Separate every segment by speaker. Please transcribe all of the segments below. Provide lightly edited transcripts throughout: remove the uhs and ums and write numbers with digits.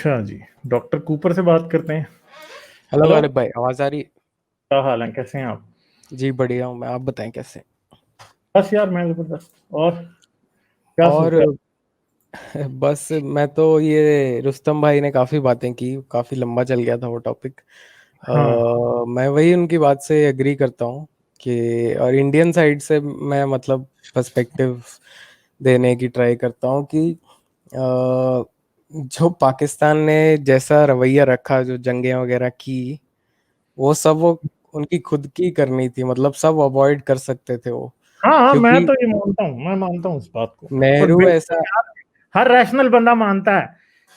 Speaker 1: अच्छा जी, doctor Cooper से बात करते हैं।
Speaker 2: हेलो
Speaker 1: हेलो,
Speaker 2: गालिब भाई, आवाज आ रही?
Speaker 1: क्या हाल है, कैसे हैं आप?
Speaker 2: जी बढ़िया हूँ मैं, आप बताएं कैसे?
Speaker 1: बस यार, मैं जबरदस्त। और क्या
Speaker 2: और
Speaker 1: सोचा?
Speaker 2: बस मैं तो ये रुस्तम भाई ने काफी बातें की, काफी लंबा चल गया था वो टॉपिक।
Speaker 1: हाँ
Speaker 2: मैं वही उनकी बात से एग्री करता हूँ कि और इंडियन साइड से मैं मतलब पर्सपेक्टिव देने की ट्राई करता हूँ कि जो पाकिस्तान ने जैसा रवैया रखा, जो जंगें वगैरह की, वो उनकी खुद की करनी थी। मतलब सब अवॉइड कर सकते थे वो,
Speaker 1: हाँ हाँ, मैं
Speaker 2: क्योंकि
Speaker 1: तो ये मानता हूँ, मैं मानता हूँ इस बात को। और
Speaker 2: नेहरू
Speaker 1: बिल्कुल
Speaker 2: ऐसा।
Speaker 1: यार, हर रैशनल बंदा मानता है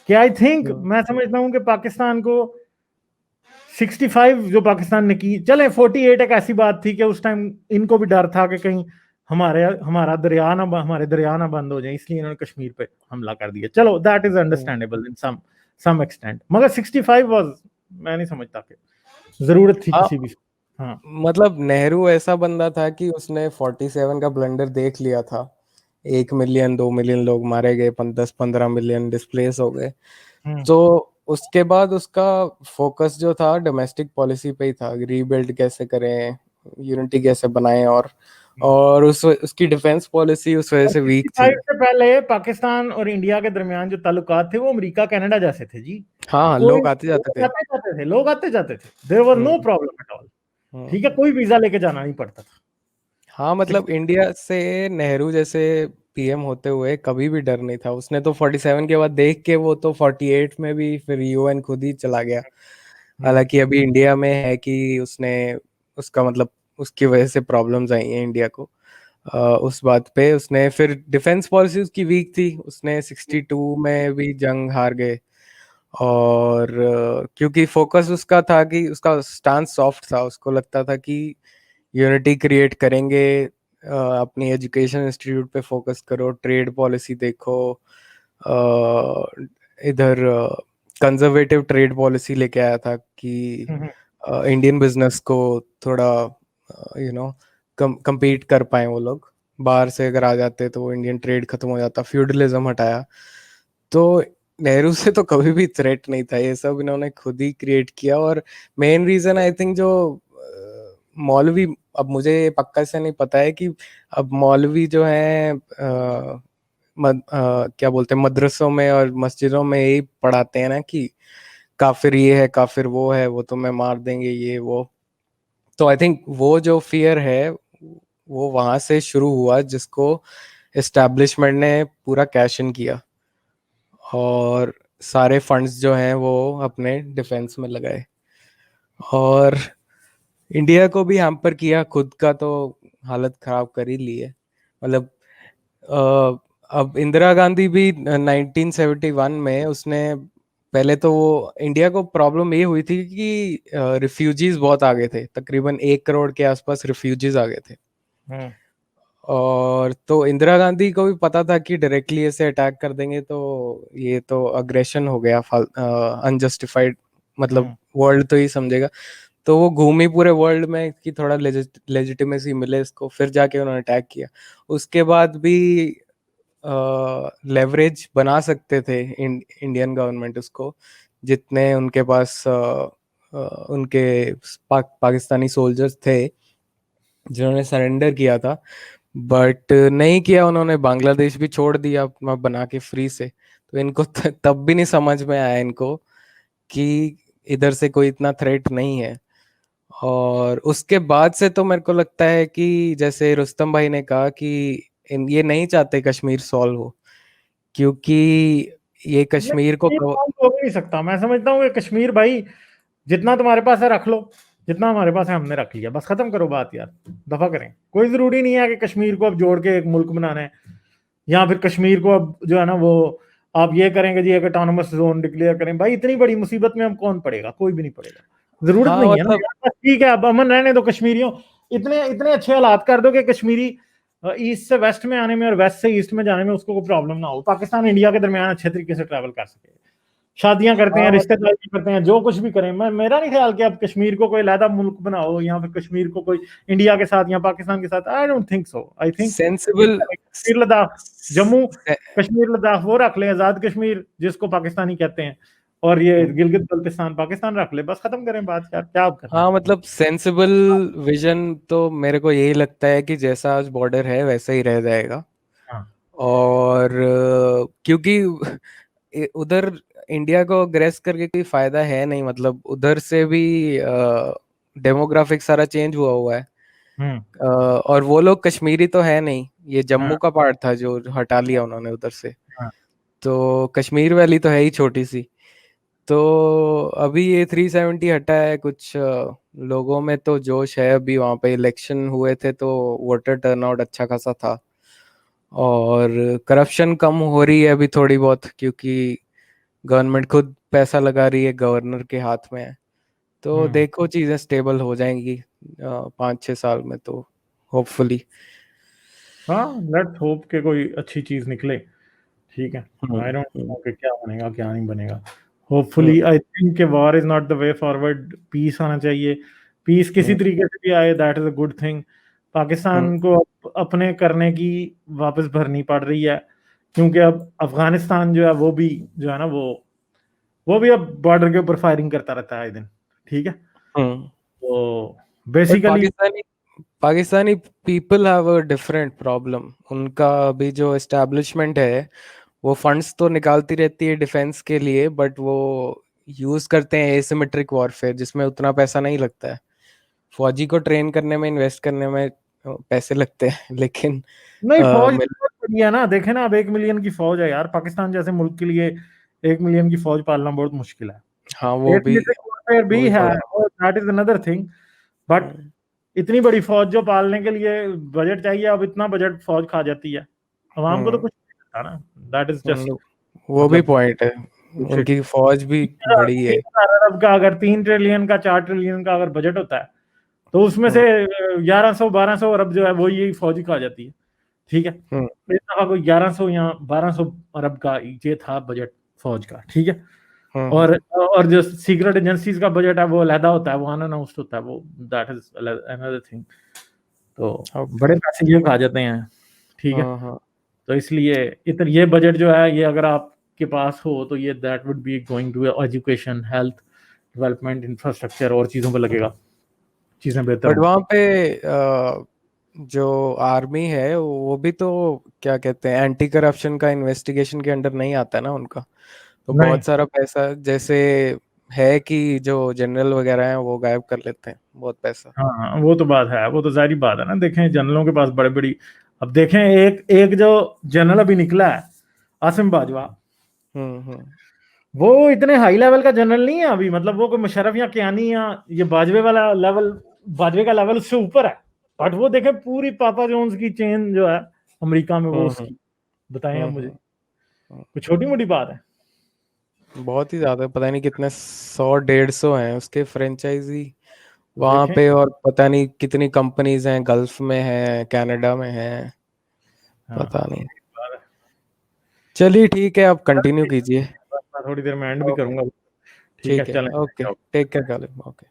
Speaker 1: कि आई थिंक, मैं समझता हूँ कि पाकिस्तान को 65 जो पाकिस्तान ने की, चले 48 एक ऐसी बात थी कि उस टाइम इनको भी डर था कि कहीं हमारे दरिया ना बंद हो जाए, इसलिए इन्होंने कश्मीर पे हमला कर दिया। चलो, that is understandable in some extent, मगर 65 वाज, मैं नहीं समझता कि जरूरत थी
Speaker 2: हाँ,
Speaker 1: किसी भी। हाँ
Speaker 2: मतलब नेहरू ऐसा बंदा था कि उसने 47 का ब्लंडर देख लिया था। 1 मिलियन 2 मिलियन लोग मारे गए, 10-15 मिलियन डिस्प्लेस हो गए।
Speaker 1: हम्म
Speaker 2: तो उसके बाद उसका फोकस जो था डोमेस्टिक पॉलिसी पे ही था, रीबिल्ड कैसे करें, यूनिटी कैसे बनाएं। और उसकी डिफेंस पॉलिसी उस वजह
Speaker 1: और
Speaker 2: से वीक थी।
Speaker 1: 65 से पहले पाकिस्तान और इंडिया के दरमियान जो ताल्लुकात थे वो अमेरिका कनाडा जैसे थे जी।
Speaker 2: हाँ,
Speaker 1: कोई
Speaker 2: लोग आते जाते थे।
Speaker 1: लोग आते जाते थे, there was no
Speaker 2: hmm.
Speaker 1: Problem at all. ठीक है,
Speaker 2: हम्म।
Speaker 1: कोई वीजा लेके जाना नहीं पड़ता था।
Speaker 2: हाँ, मतलब इंडिया से नेहरू जैसे पीएम होते हुए कभी भी डर नहीं था। उसने तो 47 के बाद देख के वो तो 48 में भी फिर यूएन खुद ही चला गया।
Speaker 1: हम्म
Speaker 2: हालांकि अभी इंडिया में है कि उसने उसका मतलब उसकी वजह से प्रॉब्लम्स आई हैं इंडिया को। उस बात पे उसने फिर डिफेंस पॉलिसी उसकी वीक थी। उसने 62 में भी जंग हार गए। और क्योंकि फोकस उसका था कि उसका स्टांस सॉफ्ट था, उसको लगता था कि यूनिटी क्रिएट करेंगे, अपनी एजुकेशन इंस्टीट्यूट पे फोकस करो, ट्रेड पॉलिसी देखो। इधर कंजर्वेटिव ट्रेड पॉलिसी लेके आया था कि
Speaker 1: हम्म
Speaker 2: इंडियन बिजनेस को थोड़ा यू नो compete कर पाए वो लोग। बाहर से अगर आ जाते तो वो इंडियन ट्रेड खत्म हो जाता, फ्यूडलिज्म हटाया। तो नेहरू से तो कभी भी थ्रेट नहीं था, ये सब इन्होंने खुद ही क्रिएट किया। और मेन रीजन आई थिंक जो मौलवी, अब मुझे पक्का से नहीं पता है कि अब मौलवी जो है क्या बोलते हैं, मदरसों में और मस्जिदों में यही पढ़ाते हैं ना कि काफिर ये है, काफिर वो है, वो तुम्हें मार देंगे, ये वो। तो आई थिंक वो जो फियर है वो वहां से शुरू हुआ, जिसको एस्टैब्लिशमेंट ने पूरा कैश इन किया और सारे फंड्स जो हैं वो अपने डिफेंस में लगाए। और इंडिया को भी हैम्पर किया, खुद का तो हालत खराब कर ही ली है। मतलब अब इंदिरा गांधी भी 1971 में उसने, पहले तो वो इंडिया को प्रॉब्लम ये हुई थी कि रिफ्यूजीज बहुत आ गए थे, तकरीबन 1 करोड़ के आसपास रिफ्यूजीज आ गए थे।
Speaker 1: हम्म
Speaker 2: और तो इंदिरा गांधी को भी पता था कि डायरेक्टली ऐसे अटैक कर देंगे तो ये तो अग्रेशन हो गया, अनजस्टिफाइड, मतलब
Speaker 1: हम्म
Speaker 2: वर्ल्ड तो ही समझेगा। तो वो घूमी पूरे वर्ल्ड में कि थोड़ा लेजिटिमेसी मिले इसको, फिर जाके उन्होंने अटैक किया। उसके बाद भी लेवरेज बना सकते थे इंडियन गवर्नमेंट उसको, जितने उनके पास उनके पाकिस्तानी सोल्जर्स थे जिन्होंने सरेंडर किया था। बट नहीं किया उन्होंने, बांग्लादेश भी छोड़ दिया अपना बना के फ्री से। तो इनको तब भी नहीं समझ में आया इनको कि इधर से कोई इतना थ्रेट नहीं है। और उसके बाद से तो मेरे को लगता है कि जैसे रुस्तम भाई ने कहा कि ये नहीं चाहते कश्मीर सॉल्व हो, क्योंकि ये
Speaker 1: नहीं,
Speaker 2: कश्मीर को
Speaker 1: ये काम तो हो भी नहीं सकता। मैं समझता हूँ कि कश्मीर भाई, जितना तुम्हारे पास है रख लो, जितना हमारे पास है हमने रख लिया, बस खत्म करो बात यार, दफा करें। कोई जरूरी नहीं है कि कश्मीर को अब जोड़ के एक मुल्क बनाना है, या फिर कश्मीर को अब जो है ना वो आप ये करेंगे जी एक ऑटोनोमस जोन डिक्लेयर करें। भाई इतनी बड़ी मुसीबत में अब कौन पड़ेगा? कोई भी नहीं पड़ेगा, जरूरत
Speaker 2: हाँ
Speaker 1: नहीं है ना
Speaker 2: मतलब।
Speaker 1: यार। बस ठीक है, अब अमन रहने दो कश्मीरियों। इतने इतने अच्छे हालात कर दो कि कश्मीरी ईस्ट से वेस्ट में आने में और वेस्ट से ईस्ट में जाने में उसको कोई प्रॉब्लम ना हो, पाकिस्तान इंडिया के दरमियान अच्छे तरीके से ट्रैवल कर सके, शादियां करते
Speaker 2: हाँ
Speaker 1: हैं,
Speaker 2: मतलब।
Speaker 1: रिश्तेदारी करते हैं, जो कुछ भी करें। मैं मेरा नहीं ख्याल कि आप कश्मीर को कोई अलहदा मुल्क बनाओ, या फिर कश्मीर को कोई इंडिया के साथ या पाकिस्तान के साथ। I don't think so. I think
Speaker 2: sensible.
Speaker 1: Kashmir Ladakh, Jammu Kashmir Ladakh वो रख लें, आजाद कश्मीर जिसको पाकिस्तानी कहते हैं, और ये
Speaker 2: हम्म।
Speaker 1: गिलगित बल्तिस्तान पाकिस्तान रख ले, बस खत्म करें बात यार, क्या अब करना
Speaker 2: हाँ
Speaker 1: है।
Speaker 2: मतलब सेंसिबल विजन तो मेरे को यही लगता है कि जैसा आज बॉर्डर है वैसा ही रह जाएगा।
Speaker 1: हाँ।
Speaker 2: और क्योंकि उधर इंडिया को ग्रेस करके कोई फायदा है नहीं, मतलब उधर से भी डेमोग्राफिक सारा चेंज हुआ हुआ है।
Speaker 1: हम्म।
Speaker 2: और वो लोग कश्मीरी तो है नहीं, ये
Speaker 1: हाँ।
Speaker 2: जम्मू का पार्ट था जो हटा लिया उन्होंने उधर से।
Speaker 1: हाँ।
Speaker 2: तो कश्मीर वैली तो है ही छोटी सी। तो अभी ये 370 हटा है, कुछ लोगों में तो जोश है। अभी वहाँ पे इलेक्शन हुए थे तो वोटर टर्नआउट अच्छा खासा था। और करप्शन कम हो रही है अभी थोड़ी बहुत, क्योंकि गवर्नमेंट खुद पैसा लगा रही है, गवर्नर के हाथ में है। तो
Speaker 1: हम्म।
Speaker 2: देखो चीज़ें स्टेबल हो जाएंगी 5-6 साल में तो, होपफुली।
Speaker 1: हाँ, लेट्स होप के कोई अच्छी चीज निकले। ठीक है।
Speaker 2: हम्म।
Speaker 1: I don't
Speaker 2: hmm.
Speaker 1: नो कि क्या बनेगा क्या नहीं बनेगा।
Speaker 2: हम्म।
Speaker 1: होपफुली आई थिंक कि war is not the way forward, peace आना चाहिए। पीस किसी
Speaker 2: हम्म।
Speaker 1: तरीके से भी आए, that is a good thing.
Speaker 2: Hmm.
Speaker 1: Pakistan को अपने करने की वापस भरनी पड़ रही है, क्योंकि अब अफगानिस्तान जो है वो भी, जो है ना, वो भी अब बॉर्डर के ऊपर फायरिंग करता रहता है आए दिन। ठीक है।
Speaker 2: हम्म।
Speaker 1: तो
Speaker 2: but
Speaker 1: basically,
Speaker 2: Pakistani Pakistani people have a different problem. उनका अभी जो एस्टेब्लिशमेंट है वो फंड्स तो निकालती रहती है डिफेंस के लिए, बट वो यूज करते हैं एसिमेट्रिक वॉरफेयर जिसमें उतना पैसा नहीं लगता है। फौजी को ट्रेन करने में, इन्वेस्ट करने में पैसे लगते हैं, लेकिन
Speaker 1: नहीं, फौज
Speaker 2: मिल,
Speaker 1: बहुत बड़ी है ना, देखे ना, अब 1 मिलियन की फौज है यार पाकिस्तान जैसे मुल्क के लिए। 1 मिलियन की फौज पालना बहुत मुश्किल है।
Speaker 2: हाँ वो भी,
Speaker 1: एसिमेट्रिक वॉरफेयर
Speaker 2: वो
Speaker 1: भी
Speaker 2: भी
Speaker 1: है,
Speaker 2: थोड़ा।
Speaker 1: और that is another thing. But
Speaker 2: hmm.
Speaker 1: इतनी बड़ी फौज जो पालने के लिए बजट चाहिए, अब इतना बजट फौज खा जाती है, अवाम को तो
Speaker 2: हम्म।
Speaker 1: कुछ नहीं मिलता ना। दैट इज जस्ट,
Speaker 2: वो भी
Speaker 1: मतलब,
Speaker 2: पॉइंट है।
Speaker 1: बुllshit।
Speaker 2: उनकी फौज भी बड़ी है।
Speaker 1: 3,000 अरब का, अगर 3 ट्रिलियन का, 4 ट्रिलियन का अगर बजट होता है, तो उसमें से
Speaker 2: हम्म।
Speaker 1: 1100-1200 अरब जो है वो यही फौज ही खा जाती है। ठीक है।
Speaker 2: हम्म।
Speaker 1: तो इस दफा कोई 1100 या 1200 अरब का ये था बजट फौज का। ठीक है।
Speaker 2: हम्म।
Speaker 1: और जो सीक्रेट एजेंसीज का बजट है वो अलहदा होता है, वो अनअनाउंस्ड होता है, वो दैट इज अनदर थिंग। तो
Speaker 2: ओके।
Speaker 1: बड़े पैसे ये खा जाते हैं। ठीक है।
Speaker 2: हाँ हाँ।
Speaker 1: तो इसलिए इधर ये बजट जो है, ये अगर आपके पास हो तो ये that would be going to education, health, development, infrastructure और चीज़ों पर लगेगा, चीज़ें बेहतर
Speaker 2: बट
Speaker 1: होंगी।
Speaker 2: वहाँ पे जो आर्मी है वो भी तो क्या कहते हैं, एंटी करप्शन का इन्वेस्टिगेशन के अंडर नहीं आता ना उनका। तो
Speaker 1: नहीं।
Speaker 2: बहुत सारा पैसा जैसे है कि जो जनरल वगैरह हैं वो गायब कर लेते हैं बहुत पैसा।
Speaker 1: हाँ हाँ, वो तो बात है, वो तो जाहिर बात है ना। देखें जनरलों के पास बड़े बड़ी, अब देखें एक एक जो जनरल अभी निकला है, आसिम बाजवा,
Speaker 2: हम्म।
Speaker 1: वो इतने हाई लेवल का जनरल नहीं है अभी, मतलब वो कोई मुशर्रफ या कियानी या ये बाजवे वाला लेवल, बाजवे का लेवल उससे ऊपर है। बट वो देखें पूरी पापा जोन्स की चेन जो है अमेरिका में, वो
Speaker 2: हम्म।
Speaker 1: उसकी, बताएं आप
Speaker 2: हम्म।
Speaker 1: मुझे,
Speaker 2: हम्म।
Speaker 1: कोई छोटी मोटी बात है?
Speaker 2: बहुत ही ज्यादा, पता नहीं कितने 100-150 हैं उसके फ्रेंचाइजी
Speaker 1: तो
Speaker 2: वहां
Speaker 1: देखें।
Speaker 2: पे। और पता नहीं कितनी कंपनीज हैं, गल्फ में हैं, कनाडा में हैं, पता
Speaker 1: हाँ,
Speaker 2: नहीं। चलिए ठीक है, आप कंटिन्यू कीजिए।
Speaker 1: मैं थोड़ी देर में एंड भी
Speaker 2: ओके।
Speaker 1: करूंगा। ठीक है,
Speaker 2: ठीक है, ओके,
Speaker 1: चलें।
Speaker 2: Take care Ghalib, okay.